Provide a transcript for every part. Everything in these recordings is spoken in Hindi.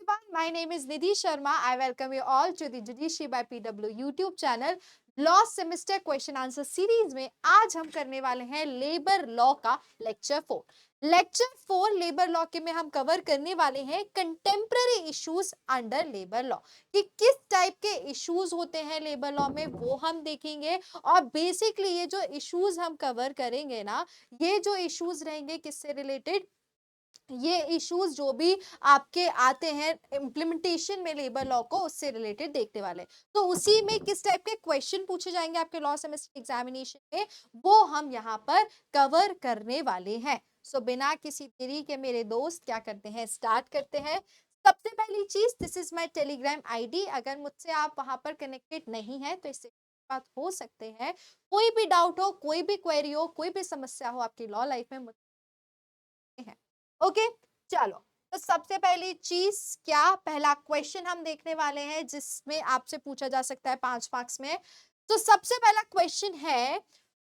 everyone, my name is Nidhi Sharma. I welcome you all to the Judiciary by PW YouTube channel. Law semester question answer series में आज हम करने वाले हैं लेबर लॉ का लेक्चर 4 लेबर लॉ के में हम कवर करने वाले हैं contemporary issues under labour law कि किस टाइप के इश्यूज होते हैं लेबर लॉ में वो हम देखेंगे। और बेसिकली ये जो इश्यूज हम कवर करेंगे ना, ये जो इश्यूज रहेंगे किससे रिलेटेड, ये इश्यूज जो भी आपके आते हैं इम्प्लीमेंटेशन में लेबर लॉ को उससे रिलेटेड देखने वाले हैं। तो उसी में किस टाइप के क्वेश्चन पूछे जाएंगे आपके लॉ सेमेस्टर एग्जामिनेशन में वो हम यहाँ पर कवर करने वाले हैं। सो बिना किसी देरी के मेरे दोस्त क्या करते हैं, स्टार्ट करते हैं। सबसे पहली चीज, this is my Telegram ID. अगर मुझसे आप वहां पर कनेक्टेड नहीं है तो इससे बात हो सकते हैं। कोई भी डाउट हो, कोई भी क्वेरी हो, कोई भी समस्या हो आपकी लॉ लाइफ में है। ओके, चलो। तो सबसे पहली चीज क्या, पहला क्वेश्चन हम देखने वाले हैं जिसमें आपसे पूछा जा सकता है 5 मार्क्स में। तो सबसे पहला क्वेश्चन है,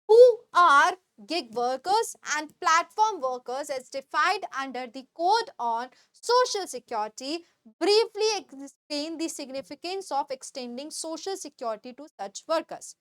who are gig workers and platform workers as defined under the code on social security? Briefly explain the significance of extending social security to such workers.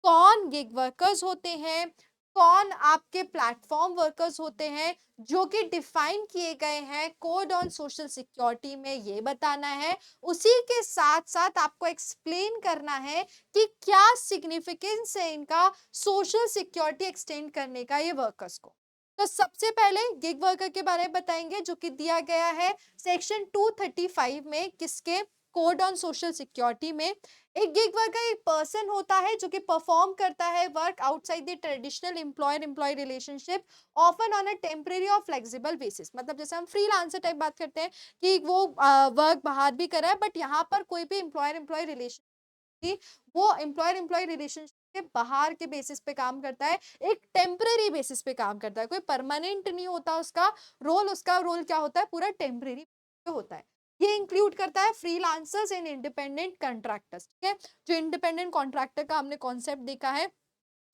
कौन गिग वर्कर्स होते हैं, कौन आपके प्लेटफॉर्म वर्कर्स होते हैं जो कि डिफाइन किए गए हैं कोड ऑन सोशल सिक्योरिटी में, ये बताना है। उसी के साथ साथ आपको एक्सप्लेन करना है कि क्या सिग्निफिकेंस है इनका सोशल सिक्योरिटी एक्सटेंड करने का ये वर्कर्स को। तो सबसे पहले गिग वर्कर के बारे में बताएंगे जो कि दिया गया है सेक्शन 235 में, किसके, कोड ऑन सोशल सिक्योरिटी में। एक गिग वर्कर एक पर्सन होता है जो कि परफॉर्म करता है work outside the traditional employer employ relationship often on a temporary और फ्लेक्सिबल बेसिस। मतलब जैसे हम फ्रीलांसर टाइप बात करते हैं कि वो वर्क बाहर भी कर रहा है, बट यहाँ पर कोई भी एम्प्लॉयर एम्प्लॉय रिलेशन, वो एम्प्लॉयर एम्प्लॉय रिलेशनशिप के बाहर के बेसिस पे काम करता है, एक टेम्परेरी बेसिस पे काम करता है, कोई परमानेंट नहीं होता उसका रोल क्या होता है, पूरा टेम्परेरी होता है। ये इंक्लूड करता है फ्रीलांसर्स एंड इंडिपेंडेंट कॉन्ट्रैक्टर्स। ठीक है, जो इंडिपेंडेंट कॉन्ट्रैक्टर का हमने कॉन्सेप्ट देखा है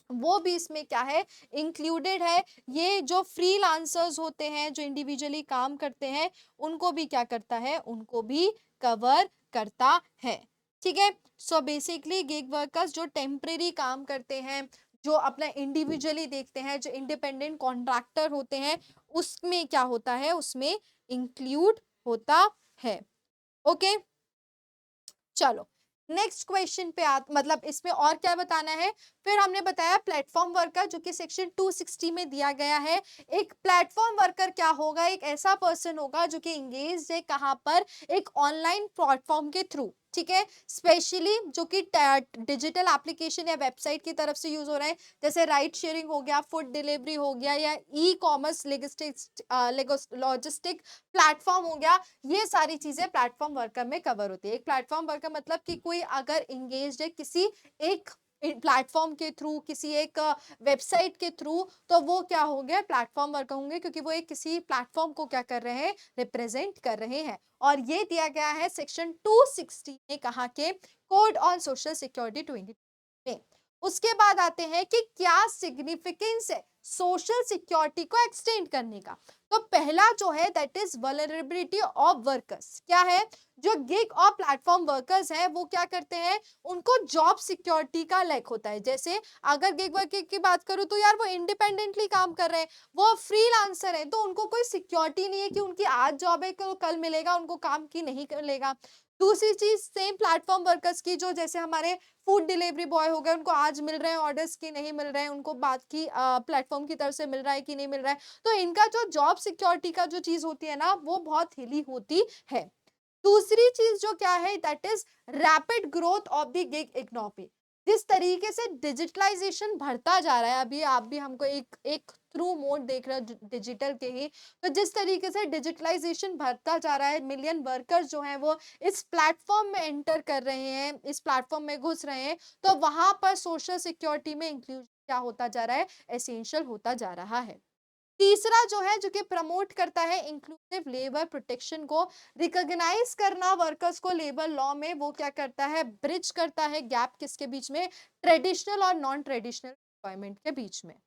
वो भी इसमें क्या है, इंक्लूडेड है। ये जो फ्रीलांसर्स होते हैं जो इंडिविजुअली काम करते हैं उनको भी क्या करता है, उनको भी कवर करता है। ठीक है, सो बेसिकली गिग वर्कर्स जो टेम्परेरी काम करते हैं, जो अपना इंडिविजुअली देखते हैं, जो इंडिपेंडेंट कॉन्ट्रैक्टर होते हैं, उसमें क्या होता है, उसमें इंक्लूड होता है। ओके, चलो नेक्स्ट क्वेश्चन पे मतलब इसमें और क्या बताना है। फिर हमने बताया प्लेटफॉर्म वर्कर जो कि सेक्शन 260 में दिया गया है। एक प्लेटफॉर्म वर्कर क्या होगा, एक ऐसा पर्सन होगा जो कि इंगेज है कहाँ पर, एक ऑनलाइन प्लेटफॉर्म के थ्रू। ठीक है, स्पेशली जो कि डिजिटल एप्लीकेशन या वेबसाइट की तरफ से यूज हो रहा है, जैसे राइड शेयरिंग हो गया, फूड डिलीवरी हो गया, या ई कॉमर्स लॉजिस्टिक प्लेटफॉर्म हो गया। ये सारी चीजें प्लेटफॉर्म वर्कर में कवर होती है। एक प्लेटफॉर्म वर्कर मतलब कि कोई अगर इंगेज है किसी एक प्लेटफॉर्म के थ्रू, किसी एक वेबसाइट के थ्रू, तो वो क्या हो गया, प्लेटफॉर्म वर्कर होंगे, क्योंकि वो एक किसी प्लेटफॉर्म को क्या कर रहे हैं, रिप्रेजेंट कर रहे हैं। और ये दिया गया है सेक्शन 260 में, कहा के कोड ऑन सोशल सिक्योरिटी 20 में। उसके बाद आते हैं कि क्या सिग्निफिकेंस है सोशल सिक्योरिटी को एक्सटेंड करने का। तो पहला जो है that is vulnerability of workers. क्या है, जो गिग और प्लेटफॉर्म वर्कर्स हैं वो क्या करते हैं, उनको जॉब सिक्योरिटी का लैक होता है। जैसे अगर गिग वर्कर की बात करूं तो यार वो इंडिपेंडेंटली काम कर रहे हैं, वो फ्रीलांसर है, तो उनको कोई सिक्योरिटी नहीं है कि उनकी आज जॉब है कि कल मिलेगा उनको काम की नहीं मिलेगा। दूसरी चीज सेम प्लेटफॉर्म वर्कर्स की, जो जैसे हमारे फूड डिलीवरी बॉय हो गए, उनको आज मिल रहे हैं ऑर्डर्स की नहीं मिल रहे हैं, उनको बात की प्लेटफॉर्म की तरफ से मिल रहा है कि नहीं मिल रहा है। तो इनका जो जॉब सिक्योरिटी का जो चीज होती है ना, वो बहुत हिली होती है। दूसरी चीज जो क्या है, that is rapid growth of the gig economy. जिस तरीके से डिजिटलाइजेशन बढ़ता जा रहा है, अभी आप भी हमको एक एक थ्रू मोड देख रहे हो डिजिटल के ही, तो जिस तरीके से डिजिटलाइजेशन बढ़ता जा रहा है, मिलियन वर्कर्स जो हैं वो इस प्लेटफॉर्म में एंटर कर रहे हैं, इस प्लेटफॉर्म में घुस रहे हैं, तो वहां पर सोशल सिक्योरिटी में इंक्लूड क्या होता जा रहा है, एसेंशियल होता जा रहा है। तीसरा जो है, जो कि प्रमोट करता है इंक्लूसिव लेबर प्रोटेक्शन को, रिकॉग्नाइज करना वर्कर्स को लेबर लॉ में, वो क्या करता है, ब्रिज करता है गैप किसके बीच में, ट्रेडिशनल और नॉन ट्रेडिशनल एम्प्लॉयमेंट के बीच में।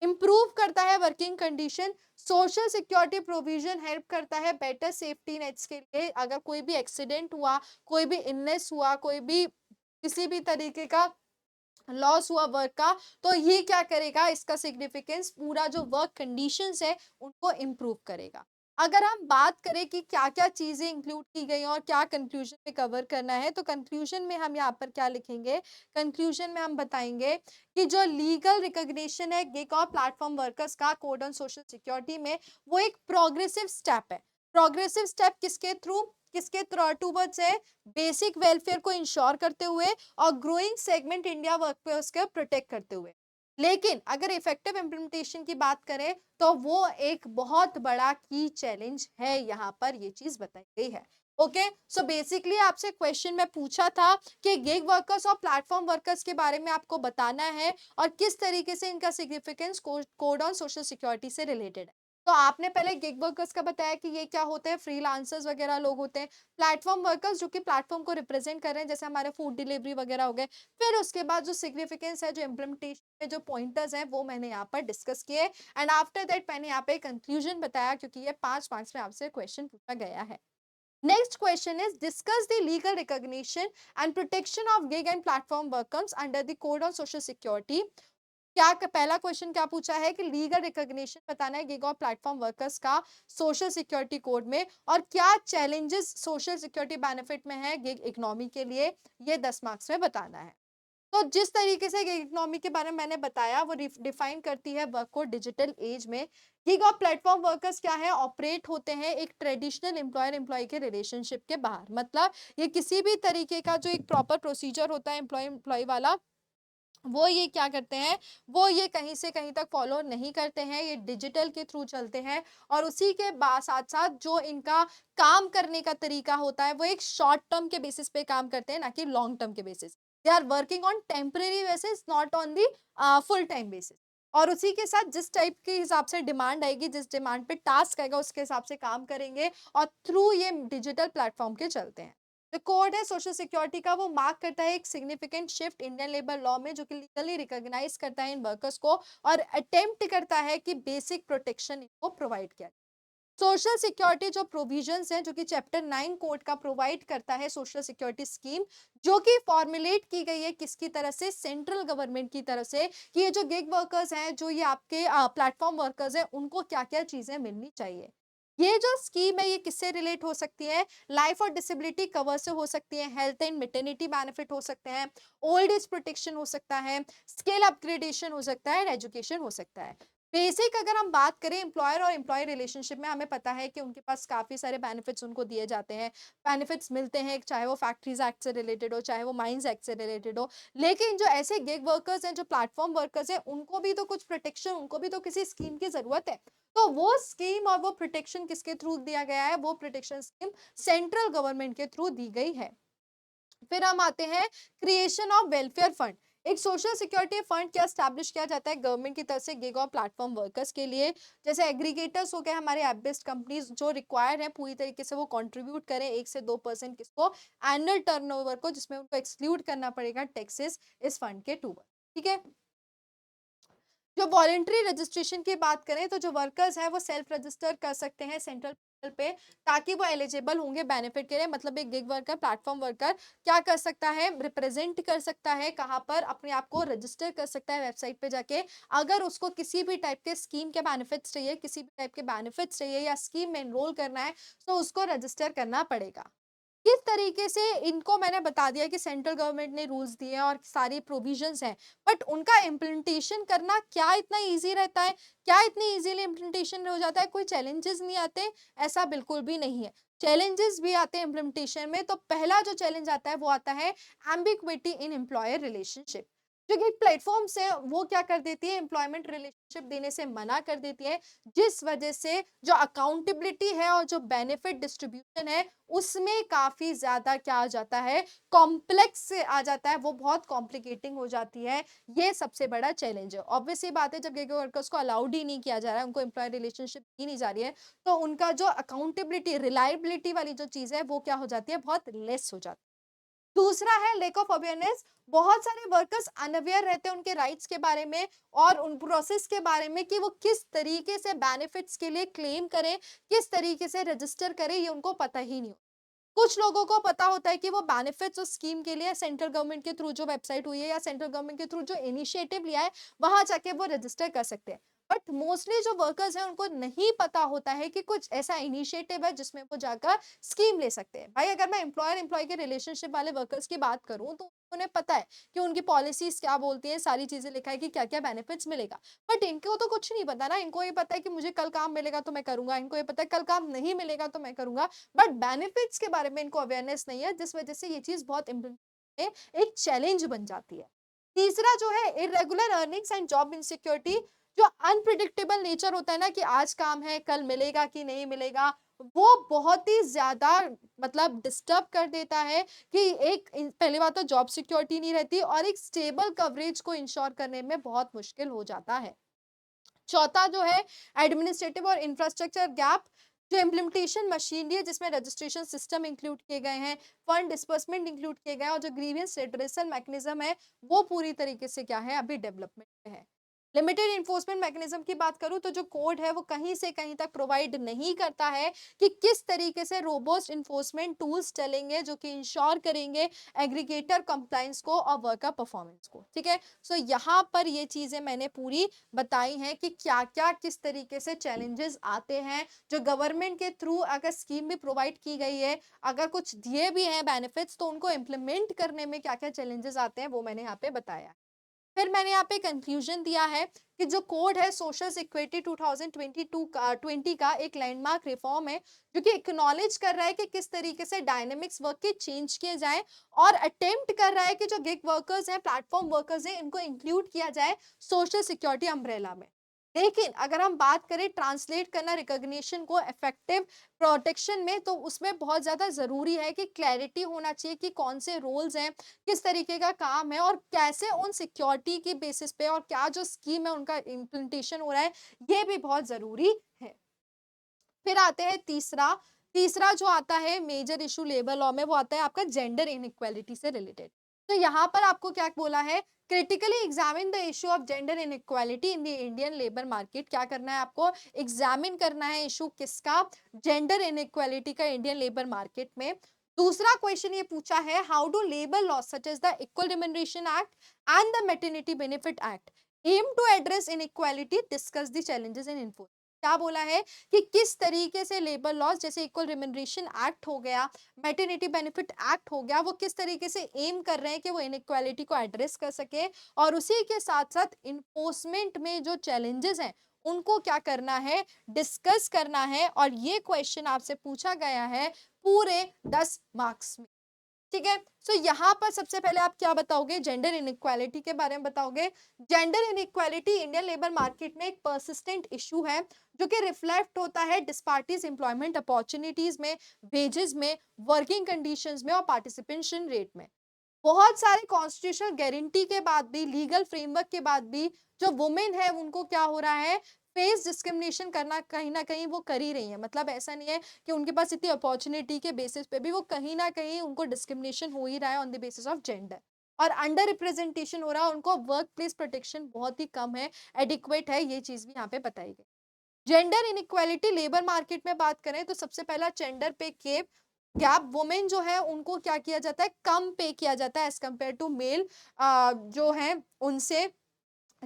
इम्प्रूव करता है working condition, social security provision help करता है बेटर सेफ्टी नेट्स के लिए, अगर कोई भी एक्सीडेंट हुआ, कोई भी इलनेस हुआ, कोई भी किसी भी तरीके का लॉस हुआ वर्क का, तो ये क्या करेगा, इसका सिग्निफिकेंस पूरा जो वर्क कंडीशंस है उनको इम्प्रूव करेगा। अगर हम बात करें कि क्या-क्या चीज़ें इंक्लूड की गई हैं और क्या कंक्लूजन में कवर करना है, तो कंक्लूजन में हम यहाँ पर क्या लिखेंगे? कंक्लूजन में हम बताएँगे कि जो लीगल रिकॉग्निशन है गिग और प्लेटफॉर्म वर्कर्स का कोड ऑन सोशल सिक्योरिटी में, वो एक प्रोग्रेसिव स्टेप है। प्रोग्रेसिव स्टेप किसके थ्रू? किसके टुवर्ड्स है? बेसिक वेलफेयर को इंश्योर करते हुए और ग्रोइंग सेगमेंट इंडिया वर्कफोर्स को प्रोटेक्ट करते हुए। लेकिन अगर इफेक्टिव इम्प्लीमेंटेशन की बात करें तो वो एक बहुत बड़ा की चैलेंज है, यहाँ पर ये चीज बताई गई है। ओके, सो बेसिकली आपसे क्वेश्चन में पूछा था कि गिग वर्कर्स और प्लेटफॉर्म वर्कर्स के बारे में आपको बताना है और किस तरीके से इनका significance code on social security से रिलेटेड है। तो आपने पहले गिग वर्कर्स का बताया कि ये क्या होते हैं, फ्रीलांसर्स वगैरह लोग होते हैं। प्लेटफॉर्म वर्कर्स जो कि प्लेटफॉर्म को रिप्रेजेंट कर रहे हैं, जैसे हमारे फूड डिलीवरी वगैरह हो गए। फिर उसके बाद जो सिग्निफिकेंस है, जो इम्प्लीमेंटेशन में जो पॉइंटर्स हैं, वो मैंने यहाँ पर डिस्कस किए एंड आफ्टर दैट मैंने यहाँ पे कंक्लूजन बताया, क्योंकि ये 5 मार्क्स में आपसे क्वेश्चन पूछा गया है। Next question is discuss the legal recognition and protection of gig and platform workers under the code on social security. पहला क्वेश्चन क्या पूछा है कि लीगल रिकॉग्निशन बताना है गिग और प्लेटफॉर्म वर्कर्स का सोशल सिक्योरिटी कोड में, और क्या चैलेंजेस सोशल सिक्योरिटी बेनिफिट में है गिग इकोनॉमी के लिए, ये 10 मार्क्स में बताना है। तो जिस तरीके से गिग इकोनॉमी के बारे में मैंने बताया, वो डिफाइन करती है वर्क को डिजिटल एज में। गिग और प्लेटफॉर्म वर्कर्स क्या है, ऑपरेट होते हैं एक ट्रेडिशनल एम्प्लॉयर एम्प्लॉय के रिलेशनशिप के बाहर। मतलब ये किसी भी तरीके का जो एक प्रॉपर प्रोसीजर होता है एम्प्लॉय एम्प्लॉय वाला, वो ये क्या करते हैं, वो ये कहीं से कहीं तक फॉलो नहीं करते हैं, ये डिजिटल के थ्रू चलते हैं। और उसी के साथ-साथ जो इनका काम करने का तरीका होता है, वो एक शॉर्ट टर्म के बेसिस पे काम करते हैं, ना कि लॉन्ग टर्म के basis. They are working on temporary basis, not on the full time basis. और उसी के साथ जिस टाइप के हिसाब से डिमांड आएगी, जिस डिमांड पे टास्क आएगा, उसके हिसाब से काम करेंगे और थ्रू ये डिजिटल प्लेटफॉर्म के चलते हैं। जो कोड है सोशल सिक्योरिटी का, वो मार्क करता है एक significant shift Indian labour law में, जो कि लीगली रिकॉग्नाइज करता है इन वर्कर्स को और अटेम्प्ट करता है कि बेसिक प्रोटेक्शन इनको प्रोवाइड किया। सोशल सिक्योरिटी जो प्रोविजंस हैं, जो कि चैप्टर 9 कोड का प्रोवाइड करता है सोशल सिक्योरिटी स्कीम, जो कि फॉर्मुलेट की गई है किसकी तरफ से, सेंट्रल गवर्नमेंट की तरफ से, कि ये जो गिग वर्कर्स हैं, जो ये आपके प्लेटफॉर्म वर्कर्स हैं, उनको क्या-क्या चीजें मिलनी चाहिए। ये जो स्कीम है, ये किससे रिलेट हो सकती है, लाइफ और डिसेबिलिटी कवर से हो सकती है, हेल्थ एंड मैटरनिटी बेनिफिट हो सकते हैं, ओल्ड एज प्रोटेक्शन हो सकता है, स्किल अपग्रेडेशन हो सकता है, एजुकेशन हो सकता है। बेसिक अगर हम बात करें एम्प्लॉयर और एम्प्लॉय रिलेशनशिप में, हमें पता है कि उनके पास काफ़ी सारे बेनिफिट्स उनको दिए जाते हैं। बेनिफिट्स मिलते हैं, चाहे वो फैक्ट्रीज़ एक्ट से रिलेटेड हो, चाहे वो माइंस एक्ट से रिलेटेड हो। लेकिन जो ऐसे गिग वर्कर्स हैं, जो प्लेटफ़ॉर्म वर्कर्स हैं, उनको भी तो कुछ प्रोटेक्शन, उनको भी तो किसी स्कीम की ज़रूरत है। तो वो स्कीम और वो प्रोटेक्शन किसके थ्रू दिया गया है? वो प्रोटेक्शन स्कीम सेंट्रल गवर्नमेंट के थ्रू दी गई है। फिर हम आते हैं क्रिएशन ऑफ वेलफेयर फंड। एक सोशल सिक्योरिटी फंड क्या स्टैब्लिश किया जाता है गवर्नमेंट की तरफ से गिग और प्लेटफॉर्म वर्कर्स के लिए। जैसे एग्रीगेटर्स हो गए, हमारे ऐप बेस्ड कंपनीज जो रिक्वायर है पूरी तरीके से वो कंट्रीब्यूट करें 1 से 2% किसको, एनुअल टर्नओवर को, जिसमें उनको एक्सक्लूड करना पड़ेगा टैक्सेस इस फंड के टूवर्ड। ठीक है। जो वॉलंटरी रजिस्ट्रेशन की बात करें, तो जो वर्कर्स हैं वो सेल्फ रजिस्टर कर सकते हैं सेंट्रल पोर्टल पे, ताकि वो एलिजिबल होंगे बेनिफिट के लिए। मतलब एक गिग वर्कर, प्लेटफॉर्म वर्कर क्या कर सकता है, रिप्रेजेंट कर सकता है, कहाँ पर अपने आप को रजिस्टर कर सकता है वेबसाइट पे जाके। अगर उसको किसी भी टाइप के स्कीम के बेनिफिट्स चाहिए, किसी भी टाइप के बेनिफिट्स चाहिए या स्कीम में एनरोल करना है, तो उसको रजिस्टर करना पड़ेगा। किस तरीके से इनको मैंने बता दिया कि सेंट्रल गवर्नमेंट ने रूल्स दिए हैं और सारी प्रोविजंस हैं, बट उनका इम्प्लीमेंटेशन करना क्या इतना इजी रहता है, क्या इतनी इजीली इम्प्लीमेंटेशन हो जाता है, कोई चैलेंजेस नहीं आते? ऐसा बिल्कुल भी नहीं है। चैलेंजेस भी आते हैं इम्प्लीमेंटेशन में। तो पहला जो चैलेंज आता है, वो आता है एम्बिग्विटी इन एम्प्लॉयर रिलेशनशिप। जो कि प्लेटफॉर्म्स है, वो क्या कर देती है, एम्प्लॉयमेंट रिलेशनशिप देने से मना कर देती है, जिस वजह से जो अकाउंटेबिलिटी है और जो बेनिफिट डिस्ट्रीब्यूशन है, उसमें काफ़ी ज़्यादा क्या आ जाता है, कॉम्प्लेक्स आ जाता है, वो बहुत कॉम्प्लिकेटिंग हो जाती है। ये सबसे बड़ा चैलेंज है। ऑब्वियस सी बात है, जब गिग वर्कर्स को अलाउड ही नहीं किया जा रहा है, उनको एम्प्लॉय रिलेशनशिप दी नहीं जा रही है, तो उनका जो अकाउंटेबिलिटी, रिलायबिलिटी वाली जो चीज़ है, वो क्या हो जाती है, बहुत लेस हो जाती है। दूसरा है लेक ऑफ अवेयरनेस। बहुत सारे वर्कर्स अनअवेयर रहते हैं उनके राइट्स के बारे में और उन प्रोसेस के बारे में कि वो किस तरीके से बेनिफिट्स के लिए क्लेम करें, किस तरीके से रजिस्टर करें, ये उनको पता ही नहीं। कुछ लोगों को पता होता है कि वो बेनिफिट्स उस स्कीम के लिए सेंट्रल गवर्नमेंट के थ्रू जो वेबसाइट हुई है या सेंट्रल गवर्नमेंट के थ्रू जो इनिशिएटिव लिया है, वहां जाके वो रजिस्टर कर सकते हैं। बट मोस्टली जो वर्कर्स हैं उनको नहीं पता होता है कि कुछ ऐसा इनिशिएटिव है जिसमें वो जाकर स्कीम ले सकते हैं। भाई अगर मैं एम्प्लॉयर एम्प्लॉय के रिलेशनशिप वाले वर्कर्स की बात करूं तो उन्हें पता है कि उनकी पॉलिसीज क्या बोलती है, सारी चीजें लिखा है कि क्या क्या बेनिफिट्स मिलेगा। बट इनको तो कुछ नहीं पता ना, इनको ये पता है कि मुझे कल काम मिलेगा तो मैं करूंगा, इनको ये पता है कल काम नहीं मिलेगा तो मैं करूंगा। बट बेनिफिट्स के बारे में इनको अवेयरनेस नहीं है, जिस वजह से ये चीज बहुत एक चैलेंज बन जाती है। तीसरा जो है irregular earnings and job insecurity. जो अनप्रिडिक्टेबल नेचर होता है ना कि आज काम है कल मिलेगा कि नहीं मिलेगा, वो बहुत ही ज्यादा मतलब डिस्टर्ब कर देता है कि पहली बात तो जॉब सिक्योरिटी नहीं रहती और एक स्टेबल कवरेज को इंश्योर करने में बहुत मुश्किल हो जाता है। चौथा जो है एडमिनिस्ट्रेटिव और इंफ्रास्ट्रक्चर गैप। जो इम्प्लीमेंटेशन मशीनरी है जिसमें रजिस्ट्रेशन सिस्टम इंक्लूड किए गए हैं, फंड डिस्बर्समेंट इंक्लूड किए गए हैं और जो ग्रीवियंस रेड्रेसल मैकेनिज्म है वो पूरी तरीके से क्या है अभी डेवलपमेंट में है। लिमिटेड इन्फोर्समेंट मैकेनिज्म की बात करूं तो जो कोड है वो कहीं से कहीं तक प्रोवाइड नहीं करता है कि किस तरीके से रोबोस्ट इन्फोर्समेंट टूल्स चलेंगे जो कि इंश्योर करेंगे एग्रीगेटर कंप्लायंस को और वर्कर परफॉर्मेंस को। ठीक है, सो यहाँ पर ये चीजें मैंने पूरी बताई हैं कि क्या क्या किस तरीके से चैलेंजेस आते हैं जो गवर्नमेंट के थ्रू अगर स्कीम भी प्रोवाइड की गई है, अगर कुछ दिए भी हैं बेनिफिट्स तो उनको इम्प्लीमेंट करने में क्या क्या चैलेंजेस आते हैं वो मैंने यहाँ पे बताया। फिर मैंने यहाँ पे कंक्लूजन दिया है कि जो कोड है सोशल सिक्योरिटी 2020 का एक लैंडमार्क रिफॉर्म है जो कि एक्नॉलेज कर रहा है कि किस तरीके से डायनेमिक्स वर्क के चेंज किए जाए और अटेम्प्ट कर रहा है कि जो गिग वर्कर्स हैं, प्लेटफॉर्म वर्कर्स हैं, इनको इंक्लूड किया जाए सोशल सिक्योरिटी अम्ब्रेला में। लेकिन अगर हम बात करें ट्रांसलेट करना रिकॉग्निशन को इफेक्टिव प्रोटेक्शन में, तो उसमें बहुत ज्यादा जरूरी है कि क्लैरिटी होना चाहिए कि कौन से रोल्स हैं, किस तरीके का काम है और कैसे उन सिक्योरिटी की बेसिस पे और क्या जो स्कीम है उनका इम्प्लीमेंटेशन हो रहा है, ये भी बहुत जरूरी है। फिर आते हैं तीसरा। तीसरा जो आता है मेजर इशू लेबर लॉ में वो आता है आपका जेंडर इनइक्वालिटी से रिलेटेड। तो यहाँ पर आपको क्या बोला है, critically examine the issue of gender inequality in the Indian labour market. क्या करना है आपको, एग्जामिन करना है इशू किसका, जेंडर इनइक्वालिटी का इंडियन लेबर मार्केट में। दूसरा क्वेश्चन ये पूछा है how do labour law such as the equal remuneration act and the maternity benefit act aim to address inequality, discuss the challenges in enforcement. क्या बोला है कि किस तरीके से लेबर लॉज जैसे इक्वल रिम्यूनरेशन एक्ट हो गया, मैटरनिटी बेनिफिट एक्ट हो गया, वो किस तरीके से एम कर रहे हैं कि वो इनइक्वालिटी को एड्रेस कर सके और उसी के साथ साथ इन्फोर्समेंट में जो चैलेंजेस हैं उनको क्या करना है, डिस्कस करना है। और ये क्वेश्चन आपसे पूछा गया है पूरे 10 मार्क्स में। ठीक है, सो यहाँ पर सबसे पहले आप क्या बताओगे, जेंडर इनइक्वालिटी के बारे में बताओगे। Gender inequality Indian labour market में एक परसिस्टेंट इशू है जो कि रिफ्लेक्ट होता है डिस्पार्टीज एम्प्लॉयमेंट अपॉर्चुनिटीज में, वेजेस में, वर्किंग कंडीशंस में और पार्टिसिपेशन रेट में। बहुत सारे कॉन्स्टिट्यूशनल गारंटी के बाद भी, लीगल फ्रेमवर्क के बाद भी जो वुमेन है उनको क्या हो रहा है, फेस डिस्क्रिमिनेशन करना कहीं ना कहीं वो कर ही रही है। मतलब ऐसा नहीं है कि उनके पास इतनी अपॉर्चुनिटी के बेसिस पे भी वो कहीं ना कहीं उनको डिस्क्रिमिनेशन हो ही रहा है on the basis of gender और अंडर रिप्रेजेंटेशन हो रहा है, उनको वर्क प्लेस प्रोटेक्शन बहुत ही कम है, एडिक्वेट है, ये चीज भी यहाँ पे बताई गई। जेंडर इनइक्वालिटी लेबर मार्केट में बात करें तो सबसे पहला जेंडर पे गैप, वुमेन जो है उनको क्या किया जाता है, कम पे किया जाता है एज कम्पेयर टू मेल जो है उनसे।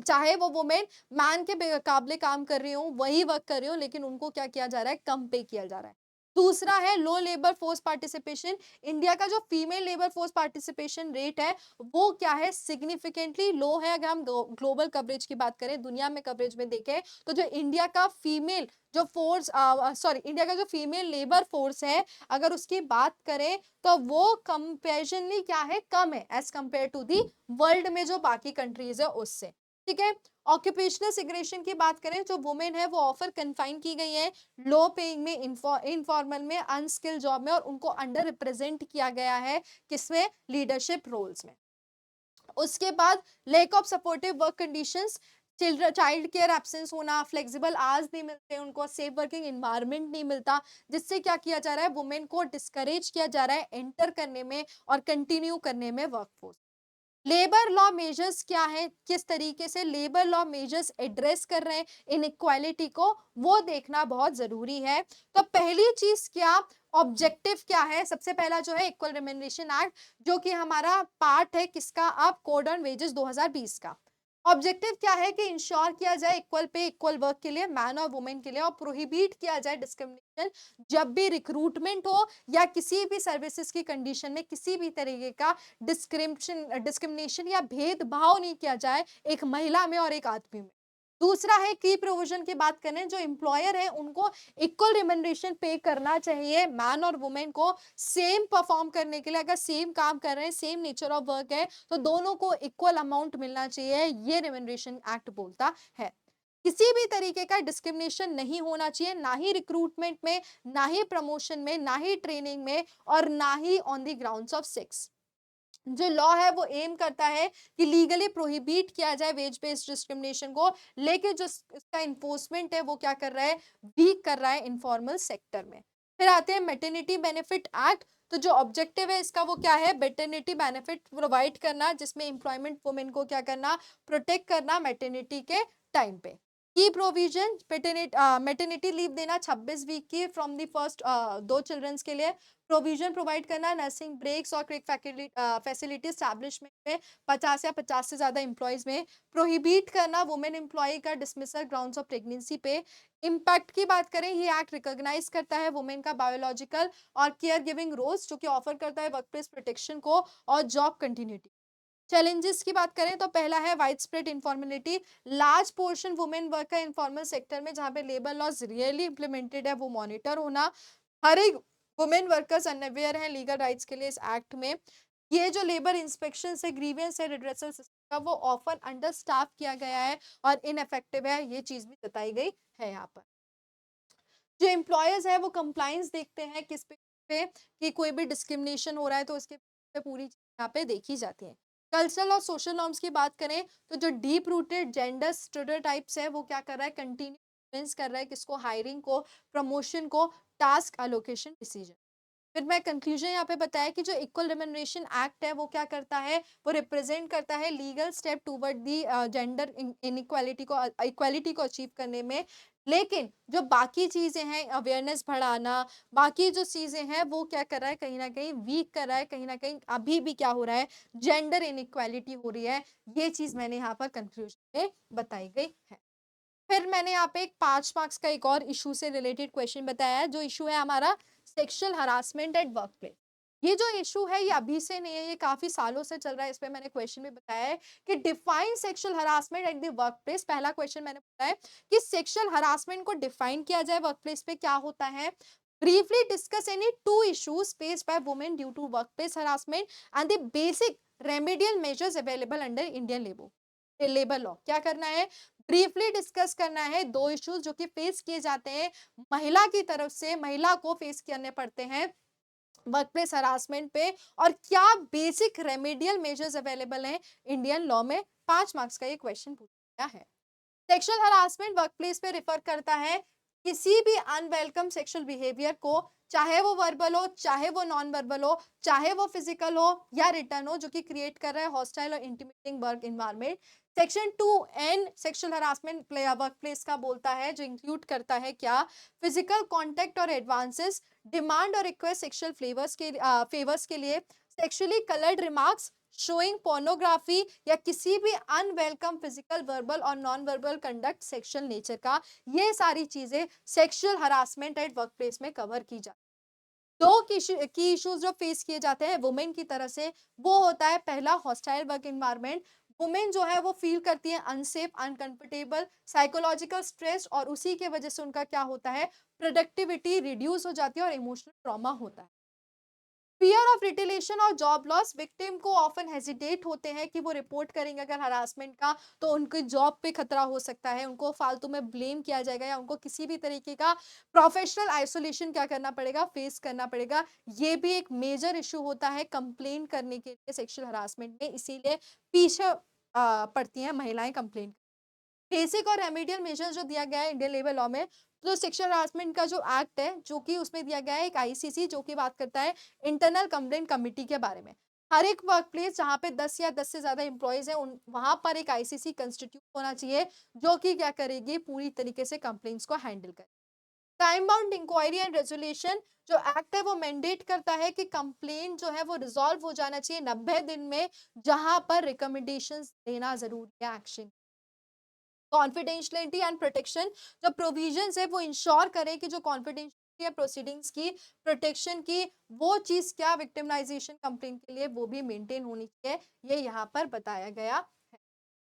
चाहे वो वुमेन मैन के मुकाबले काम कर रही हो, वही वर्क कर रही हो, लेकिन उनको क्या किया जा रहा है, कम पे किया जा रहा है। दूसरा है लो लेबर फोर्स पार्टिसिपेशन। इंडिया का जो female labour force participation rate है वो क्या है, सिग्निफिकेंटली लो है। अगर हम ग्लोबल कवरेज की बात करें, दुनिया में कवरेज में देखें तो जो इंडिया का फीमेल जो फोर्स इंडिया का जो फीमेल लेबर फोर्स है अगर उसकी बात करें तो वो कंपेरिजनली क्या है, कम है as compare to the world में जो बाकी कंट्रीज है उससे। ठीक है, ऑक्यूपेशनल सिग्रेशन की बात करें, जो वुमेन है वो ऑफर कन्फाइन की गई है लो पेइंग में, इनफॉर्मल में, अनस्किल्ड जॉब में और उनको अंडर रिप्रेजेंट किया गया है किसमें, लीडरशिप रोल्स में। उसके बाद lake of supportive work conditions. Child care absence होना, फ्लेक्सिबल आवर्स नहीं मिलते उनको, सेफ वर्किंग एनवायरनमेंट नहीं मिलता, जिससे क्या किया जा रहा है, वुमेन को डिस्करेज किया जा रहा है एंटर करने में और कंटिन्यू करने में वर्कफोर्स। लेबर लॉ मेजर्स क्या है, किस तरीके से लेबर लॉ मेजर्स एड्रेस कर रहे हैं इनइक्वालिटी को, वो देखना बहुत जरूरी है। तो पहली चीज क्या, ऑब्जेक्टिव क्या है, सबसे पहला जो है इक्वल रिम्यूनरेशन एक्ट, जो कि हमारा पार्ट है किसका, अब कोड ऑन वेजेस 2020 का। ऑब्जेक्टिव क्या है कि इंश्योर किया जाए इक्वल पे इक्वल वर्क के लिए मैन और वुमेन के लिए, और प्रोहिबिट किया जाए डिस्क्रिमिनेशन, जब भी रिक्रूटमेंट हो या किसी भी सर्विसेज की कंडीशन में किसी भी तरीके का डिस्क्रिमिनेशन या भेदभाव नहीं किया जाए एक महिला में और एक आदमी में। दूसरा है की प्रोविजन की बात करें, जो एम्प्लॉयर है उनको इक्वल रिम्यूनरेशन पे करना चाहिए मैन और वुमेन को सेम परफॉर्म करने के लिए। अगर सेम काम कर रहे हैं, सेम नेचर ऑफ वर्क है, तो दोनों को इक्वल अमाउंट मिलना चाहिए, ये रिम्यूनरेशन एक्ट बोलता है। किसी भी तरीके का डिस्क्रिमिनेशन नहीं होना चाहिए, ना ही रिक्रूटमेंट में, ना ही प्रमोशन में, ना ही ट्रेनिंग में, और ना ही on the grounds of sex. जो लॉ है वो एम करता है कि लीगली प्रोहिबिट किया जाए वेज बेस्ड डिस्क्रिमिनेशन को, लेकिन जो इसका इन्फोर्समेंट है वो क्या कर रहा है, वीक कर रहा है इनफॉर्मल सेक्टर में। फिर आते हैं मैटरनिटी बेनिफिट एक्ट। तो जो ऑब्जेक्टिव है इसका वो क्या है, मैटरनिटी बेनिफिट प्रोवाइड करना, जिसमें एम्प्लॉयमेंट वुमेन को क्या करना, प्रोटेक्ट करना मैटरनिटी के टाइम पे। की प्रोविजन, मैटरनिटी लीव देना 26 वीक की फ्रॉम द फर्स्ट 2 चिल्ड्रंस के लिए। प्रोविजन प्रोवाइड करना नर्सिंग ब्रेक्स और क्विक फैसिलिटी एस्टैब्लिशमेंट में 50 या 50 से ज्यादा एम्प्लॉयज में। प्रोहिबिट करना वुमेन एम्प्लॉय का डिसमिसल ग्राउंड्स ऑफ प्रेगनेंसी पे। इम्पैक्ट की बात करें, ये एक्ट रिकॉग्नाइज करता है वुमेन का बायोलॉजिकल और केयर गिविंग रोल्स, जो कि ऑफर करता है वर्कप्लेस प्रोटेक्शन को और जॉब कंटिन्यूटी। चैलेंजेस की बात करें तो पहला है wide spread informality, large portion women work का इनफॉर्मल सेक्टर में, जहां पे लेबर लॉज रियली इंप्लीमेंटेड है वो मॉनिटर होना। हर एक वुमेन वर्कर्स अनअवेयर हैं लीगल राइट्स के लिए इस एक्ट में। ये जो लेबर इंस्पेक्शन है, ग्रीवेंस है, रिड्रेसल सिस्टम का, वो ऑफर अंडर स्टाफ किया गया है और इनफेक्टिव है, ये चीज भी बताई गई है यहाँ पर। जो एम्प्लॉयर्स है वो कंप्लाइंस देखते हैं किस पे कि कोई भी डिस्क्रिमिनेशन हो रहा है, तो उसके पे पूरी चीज़ यहाँ पे देखी जाती है। कल्चरल और सोशल नॉर्म्स की बात करें तो जो डीप रूटेड जेंडर स्टीरियोटाइप्स है वो क्या कर रहा है, कंटिन्यू इन्फ्लुएंस कर रहा है किसको, हायरिंग को, प्रमोशन को, टास्क अलोकेशन डिसीजन। फिर मैं कंक्लूजन यहाँ पे बताया कि जो इक्वल रिम्यूनरेशन एक्ट है वो क्या करता है, वो रिप्रेजेंट करता है legal step toward the gender inequality को, इक्वालिटी को अचीव करने में। लेकिन जो बाकी चीजें हैं, अवेयरनेस बढ़ाना, बाकी जो चीजें हैं वो क्या कर रहा है, कहीं ना कहीं वीक कर रहा है, कहीं ना कहीं अभी भी क्या हो रहा है, जेंडर इनइक्वालिटी हो रही है। ये चीज मैंने यहाँ पर कंक्लूजन में बताई गई है। फिर मैंने यहाँ पे एक 5 मार्क्स का एक और इशू से रिलेटेड क्वेश्चन बताया है, जो इशू है हमारा sexual harassment at work place. ये जो इशू है ये अभी से नहीं है, ये काफी सालों से चल रहा है। इस पे मैंने क्वेश्चन में बताया है कि define sexual harassment at the work place. पहला क्वेश्चन मैंने बताया कि सेक्सुअल हरासमेंट को डिफाइन किया जाए वर्क प्लेस पे, क्या होता है। Briefly discuss any 2 issues faced by women due to workplace harassment and the basic remedial measures available under Indian labour law. क्या करना है, ब्रीफली डिस्कस करना है 2 इश्यूज जो कि फेस किए जाते हैं महिला की तरफ से, महिला को फेस करने पड़ते हैं वर्कप्लेस हरासमेंट पे, और क्या बेसिक रेमेडियल मेजर्स अवेलेबल हैं इंडियन लॉ में। 5 मार्क्स का ये क्वेश्चन पूछा गया है। सेक्सुअल हरासमेंट वर्कप्लेस पे रिफर करता है किसी भी अनवेलकम सेक्सुअल बिहेवियर को, चाहे वो वर्बल हो, चाहे वो नॉन वर्बल हो, चाहे वो फिजिकल हो या रिटर्न हो, जो कि क्रिएट कर रहा है हॉस्टाइल और intimidating work environment. Section 2 N sexual harassment work place का बोलता है, जो इंक्लूड करता है क्या, फिजिकल कॉन्टेक्ट और एडवांसेस, डिमांड और रिक्वेस्ट सेक्सुअल फेवर्स के लिए, sexually coloured remarks, showing pornography, या किसी भी अनवेलकम फिजिकल वर्बल और non verbal conduct sexual nature का। ये सारी चीजें sexual harassment at work place में कवर की जाती है। दो की इश्यूज जो फेस किए जाते हैं वुमेन की तरफ से, वो होता है पहला हॉस्टाइल वर्क एनवायरनमेंट। वुमेन जो है वो फील करती है अनसेफ, अनकंफर्टेबल, साइकोलॉजिकल स्ट्रेस, और उसी के वजह से उनका क्या होता है, प्रोडक्टिविटी रिड्यूस हो जाती है और इमोशनल ट्रॉमा होता है। फियर ऑफ रिटेलिएशन और जॉब लॉस, विक्टिम को ऑफन हेजिटेट होते हैं कि वो रिपोर्ट करेंगे अगर हरासमेंट का, तो उनकी जॉब पे खतरा हो सकता है, उनको फालतू में ब्लेम किया जाएगा, या उनको किसी भी तरीके का प्रोफेशनल आइसोलेशन क्या करना पड़ेगा, फेस करना पड़ेगा। ये भी एक मेजर इशू होता है कंप्लेन करने के लिए सेक्सुअल हरासमेंट में, इसीलिए पीछे पड़ती हैं महिलाएं कंप्लेन। बेसिक और रेमेडियल मेजर्स जो दिया गया है इंडियन लेबर लॉ में, तो सेक्सुअल हरासमेंट का जो एक्ट है, जो कि उसमें दिया गया है एक आईसीसी, जो कि बात करता है इंटरनल कंप्लेंट कमिटी के बारे में। हर एक वर्क प्लेस जहाँ पे 10 या 10 से ज़्यादा एम्प्लॉइज़ हैं, उन वहाँ पर एक आईसीसी कंस्टिट्यूट होना चाहिए, जो कि क्या करेगी, पूरी तरीके से कंप्लेंट्स को हैंडल करे। Time bound inquiry and resolution जो एक्ट है वो मैंडेट करता है कि कंप्लेंट जो है वो रिज़ॉल्व हो जाना चाहिए 90 दिन में, जहाँ पर रिकमेंडेशंस देना ज़रूरी है एक्शन। कॉन्फिडेंशियलिटी एंड प्रोटेक्शन जो प्रोविजंस है वो इंश्योर करें कि जो कॉन्फिडेंशियलिटी या प्रोसीडिंग्स की प्रोटेक्शन की वो चीज़ क्या विक्टिमाइजेशन कंप्लेंट के लिए वो भी मेंटेन होनी चाहिए, ये यहाँ पर बताया गया है।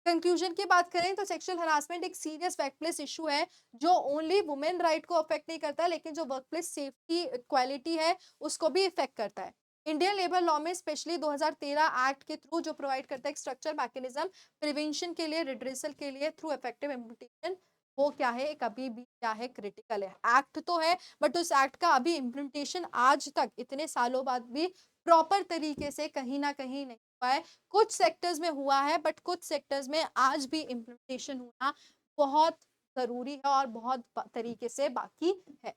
कंक्लूजन की बात करें तो सेक्सुअल हरासमेंट एक सीरियस वर्कप्लेस इशू है, जो ओनली वुमेन राइट को अफेक्ट नहीं करता, लेकिन जो वर्कप्लेस सेफ्टी क्वालिटी है उसको भी इफेक्ट करता है। इंडियन लेबर लॉ में स्पेशली 2013 एक्ट के थ्रू जो प्रोवाइड करता है एक स्ट्रक्चर मैकेनिज्म प्रिवेंशन के लिए, रिड्रेसल के लिए थ्रू इफेक्टिव इम्प्लीमेंटेशन, वो क्या है, एक अभी भी क्या है, क्रिटिकल है। एक्ट तो है, बट उस एक्ट का अभी इम्प्लीमेंटेशन आज तक इतने सालों बाद भी प्रॉपर तरीके से कहीं ना कहीं नहीं हुआ है। कुछ सेक्टर्स में हुआ है, बट कुछ सेक्टर्स में आज भी इम्प्लीमेंटेशन होना बहुत ज़रूरी है और बहुत तरीके से बाकी है।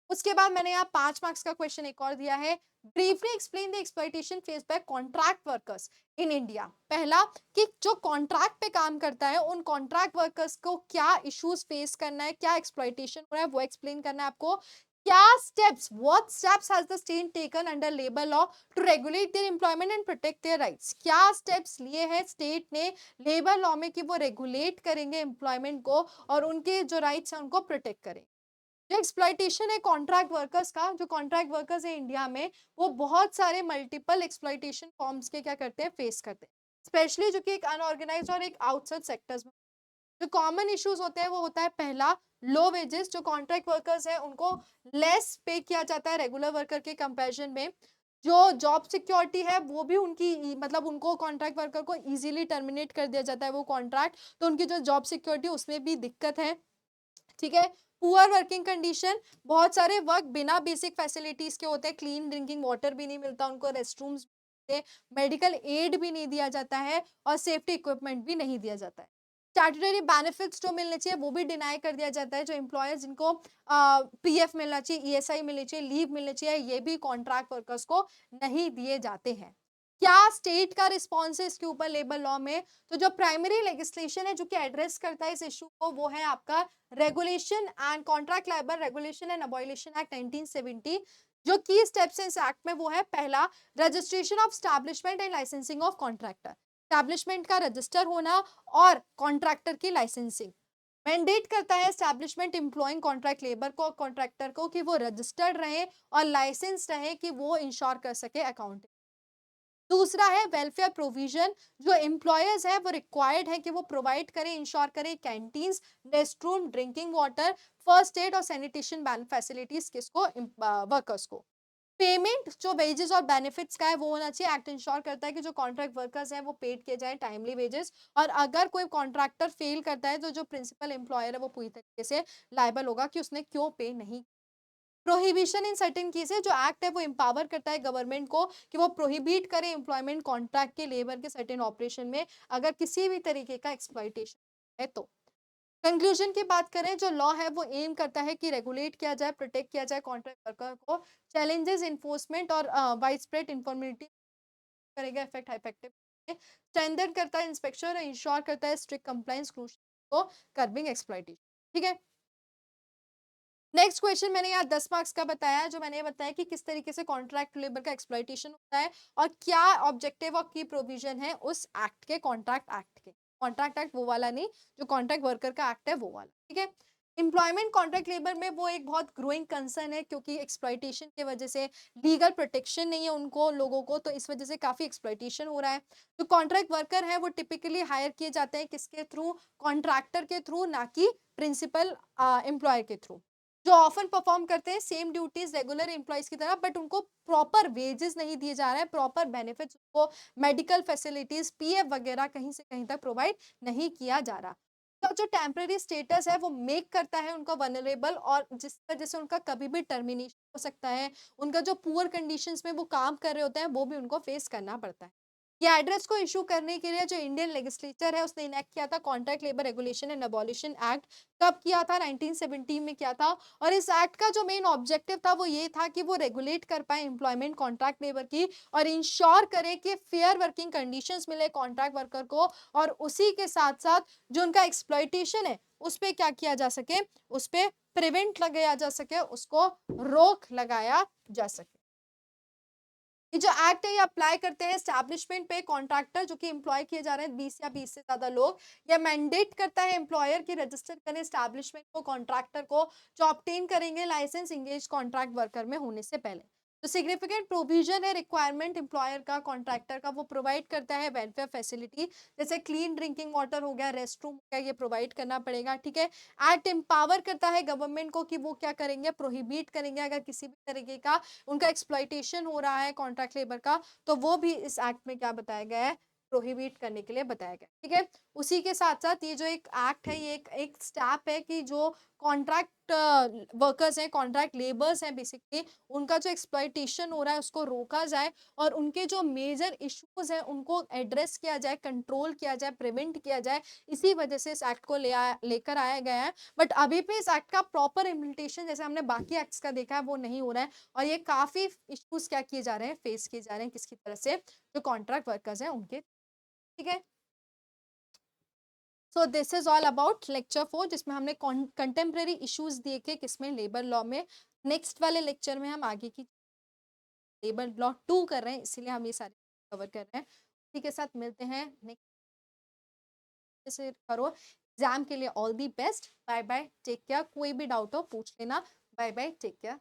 उसके बाद मैंने यहाँ 5 मार्क्स का क्वेश्चन एक और दिया है। Briefly explain the exploitation face by contract workers in India. पहला, कि जो कॉन्ट्रैक्ट पे काम करता है उन कॉन्ट्रैक्ट वर्कर्स को क्या इश्यूज फेस करना है, क्या एक्सप्लॉइटेशन हो रहा है, वो एक्सप्लेन करना है आपको। क्या steps, what steps has the state taken under labour law to regulate their employment and protect their rights. क्या स्टेप्स लिए हैं स्टेट ने लेबर लॉ में कि वो रेगुलेट करेंगे एम्प्लॉयमेंट को और उनके जो राइट्स हैं उनको प्रोटेक्ट करेंगे। जो एक्सप्लॉइटेशन है कॉन्ट्रैक्ट वर्कर्स का, जो कॉन्ट्रैक्ट वर्कर्स है इंडिया में, वो बहुत सारे मल्टीपल एक्सप्लॉइटेशन फॉर्म्स के क्या करते हैं, फेस करते हैं, स्पेशली जो कि एक अनऑर्गेनाइज्ड और एक आउटसाइड सेक्टर्स में। जो कॉमन इश्यूज होते हैं वो होता है, पहला, लो वेजेस। जो कॉन्ट्रैक्ट वर्कर्स है उनको लेस पे किया जाता है रेगुलर वर्कर के कंपैरिजन में। जो जॉब सिक्योरिटी है वो भी उनकी मतलब उनको कॉन्ट्रैक्ट वर्कर को इजीली टर्मिनेट कर दिया जाता है वो कॉन्ट्रैक्ट, तो उनकी जो जॉब सिक्योरिटी उसमें भी दिक्कत है। ठीक है। पुअर वर्किंग कंडीशन, बहुत सारे वर्क बिना बेसिक फैसिलिटीज के होते हैं, क्लीन ड्रिंकिंग वाटर भी नहीं मिलता उनको, रेस्टरूम्स, मेडिकल एड भी नहीं दिया जाता है और सेफ्टी इक्विपमेंट भी नहीं दिया जाता है। स्टैट्यूटरी बेनिफिट्स जो मिलने चाहिए वो भी डिनाई कर दिया जाता है। जो एम्प्लॉयर्स जिनको पीएफ मिलना चाहिए, ईएसआई मिलनी चाहिए, लीव मिलनी चाहिए, ये भी कॉन्ट्रैक्ट वर्कर्स को नहीं दिए जाते हैं। क्या स्टेट का रिस्पॉन्स है इसके ऊपर लेबर लॉ में? तो जो प्राइमरी लेजिस्लेशन है जो कि एड्रेस करता है इस इशू को, वो है आपका regulation and contract labour regulation and abolition act 1970। जो की स्टेप्स हैं इस एक्ट में वो है, पहला, registration of establishment and licensing of contractor. Establishment का रजिस्टर होना और कॉन्ट्रैक्टर की लाइसेंसिंग। मैंडेट करता है एस्टैब्लिशमेंट एम्प्लॉइंग कॉन्ट्रैक्ट लेबर को, कॉन्ट्रैक्टर को, कि वो रजिस्टर्ड रहे और लाइसेंस रहे, कि वो इंश्योर कर सके अकाउंट। दूसरा है वेलफेयर प्रोविजन। जो एम्प्लॉयर्स है वो रिक्वायर्ड है कि वो प्रोवाइड करें, इंश्योर करें canteens, rest room, drinking water, first aid और सैनिटेशन फैसिलिटीज किसको, वर्कर्स को। पेमेंट जो वेजेस और बेनिफिट्स का है वो होना चाहिए। एक्ट इंश्योर करता है कि जो कॉन्ट्रैक्ट वर्कर्स हैं वो पेड किए जाए टाइमली वेजेस, और अगर कोई कॉन्ट्रैक्टर फेल करता है तो जो प्रिंसिपल एम्प्लॉयर है वो पूरी तरीके से लायबल होगा कि उसने क्यों पे नहीं। प्रोहिबिशन इन सर्टेन केसेस, जो एक्ट है वो एम्पावर करता है गवर्नमेंट को कि वो प्रोहिबिट करे एम्प्लॉयमेंट कॉन्ट्रैक्ट के लेबर के सर्टेन ऑपरेशन में, अगर किसी भी तरीके का एक्सप्लॉइटेशन है तो। कंक्लूजन की बात करें, जो लॉ है वो एम करता है कि रेगुलेट किया जाए, प्रोटेक्ट किया जाए कॉन्ट्रैक्ट वर्कर को, चैलेंजेस इन्फोर्समेंट और वाइड स्प्रेड इन्फॉर्मेलिटी करेगा इफेक्टिव, स्ट्रेंथन करता है इंस्पेक्शन और इंश्योर करता है स्ट्रिक्ट कंप्लायंस को, कर्बिंग एक्सप्लॉइटेशन। ठीक है। नेक्स्ट क्वेश्चन मैंने यहाँ 10 मार्क्स का बताया, जो मैंने बताया कि किस तरीके से कॉन्ट्रैक्ट लेबर का एक्सप्लॉइटेशन होता है और क्या ऑब्जेक्टिव और की प्रोविजन है उस एक्ट के, कॉन्ट्रैक्ट एक्ट के। कॉन्ट्रैक्ट एक्ट वो वाला नहीं, जो कॉन्ट्रैक्ट वर्कर का एक्ट है वो वाला। ठीक है। एम्प्लॉयमेंट कॉन्ट्रैक्ट लेबर में वो एक बहुत ग्रोइंग कंसर्न है, क्योंकि एक्सप्लॉइटेशन की वजह से लीगल प्रोटेक्शन नहीं है उनको, लोगों को, तो इस वजह से काफी एक्सप्लॉइटेशन हो रहा है। जो कॉन्ट्रैक्ट वर्कर है वो टिपिकली हायर किए जाते हैं किसके थ्रू, कॉन्ट्रैक्टर के थ्रू, ना कि प्रिंसिपल एम्प्लॉयर के थ्रू। जो ऑफन परफॉर्म करते हैं सेम ड्यूटीज रेगुलर एम्प्लॉइज की तरह, बट उनको प्रॉपर वेजेस नहीं दिए जा रहे हैं, प्रॉपर बेनिफिट्स, उनको मेडिकल फैसिलिटीज, पीएफ वगैरह कहीं से कहीं तक प्रोवाइड नहीं किया जा रहा। तो जो टेम्पररी स्टेटस है वो मेक करता है उनको वनरेबल, और जिस वजह से उनका कभी भी टर्मिनेशन हो सकता है। उनका जो पुअर कंडीशंस में वो काम कर रहे होते हैं वो भी उनको फेस करना पड़ता है। ये एड्रेस को इश्यू करने के लिए जो इंडियन लेजिस्लेचर है उसने इनेक्ट किया था contract labour regulation and abolition act. कब किया था? 1917 में किया था। और इस एक्ट का जो मेन ऑब्जेक्टिव था वो ये था कि वो रेगुलेट कर पाए एम्प्लॉयमेंट कॉन्ट्रैक्ट लेबर की और इंश्योर करे कि फेयर वर्किंग कंडीशंस मिले कॉन्ट्रैक्ट वर्कर को, और उसी के साथ साथ जो उनका एक्सप्लॉयटेशन है उस पे क्या किया जा सके, उस पे प्रिवेंट लगाया जा सके, उसको रोक लगाया जा सके। ये जो एक्ट है ये अप्लाई करते हैं एस्टैब्लिशमेंट पे कॉन्ट्रैक्टर जो कि एम्प्लॉय किए जा रहे हैं 20 या 20 से ज्यादा लोग। या मैंडेट करता है एम्प्लॉयर की रजिस्टर करें एस्टैब्लिशमेंट को कॉन्ट्रैक्टर को जो ऑब्टेन करेंगे लाइसेंस इंगेज कॉन्ट्रैक्ट वर्कर में होने से पहले। तो सिग्निफिकेंट प्रोविजन है रिक्वायरमेंट एम्प्लॉयर का कॉन्ट्रैक्टर का, वो प्रोवाइड करता है वेलफेयर फैसिलिटी जैसे क्लीन ड्रिंकिंग वाटर हो गया, रेस्ट रूम हो गया, ये प्रोवाइड करना पड़ेगा। ठीक है। एक्ट एम्पावर करता है गवर्नमेंट को कि वो क्या करेंगे, प्रोहिबिट करेंगे अगर किसी भी तरीके का उनका एक्सप्लॉइटेशन हो रहा है कॉन्ट्रैक्ट लेबर का, तो वो भी इस एक्ट में क्या बताया गया है, प्रोहिबिट करने के लिए बताया गया। ठीक है। उसी के साथ साथ ये जो एक एक्ट है ये एक स्टेप है कि जो कॉन्ट्रैक्ट वर्कर्स हैं, कॉन्ट्रैक्ट लेबर्स हैं बेसिकली, उनका जो एक्सप्लॉइटेशन हो रहा है उसको रोका जाए और उनके जो मेजर इश्यूज हैं उनको एड्रेस किया जाए, कंट्रोल किया जाए, प्रिवेंट किया जाए। इसी वजह से इस एक्ट को लेकर आया गया है। बट अभी भी इस एक्ट का प्रॉपर इम्प्लीमेंटेशन जैसे हमने बाकी एक्ट्स का देखा है वो नहीं हो रहा है, और ये काफी इश्यूज क्या किए जा रहे हैं, फेस किए जा रहे हैं किसकी तरफ से, जो कॉन्ट्रैक्ट वर्कर्स हैं उनके। ठीक है। So this is all about lecture 4 जिसमें हमने कंटेम्प्रेरी इश्यूज देखे किसमें, लेबर लॉ में। नेक्स्ट वाले लेक्चर में हम आगे की लेबर लॉ 2 कर रहे हैं, इसीलिए हम ये सारे कवर कर रहे हैं। इसी के साथ मिलते हैं नेक्स्ट से करो एग्जाम के लिए। All the best, bye bye, take care. कोई भी डाउट हो पूछ लेना। Bye bye, take care.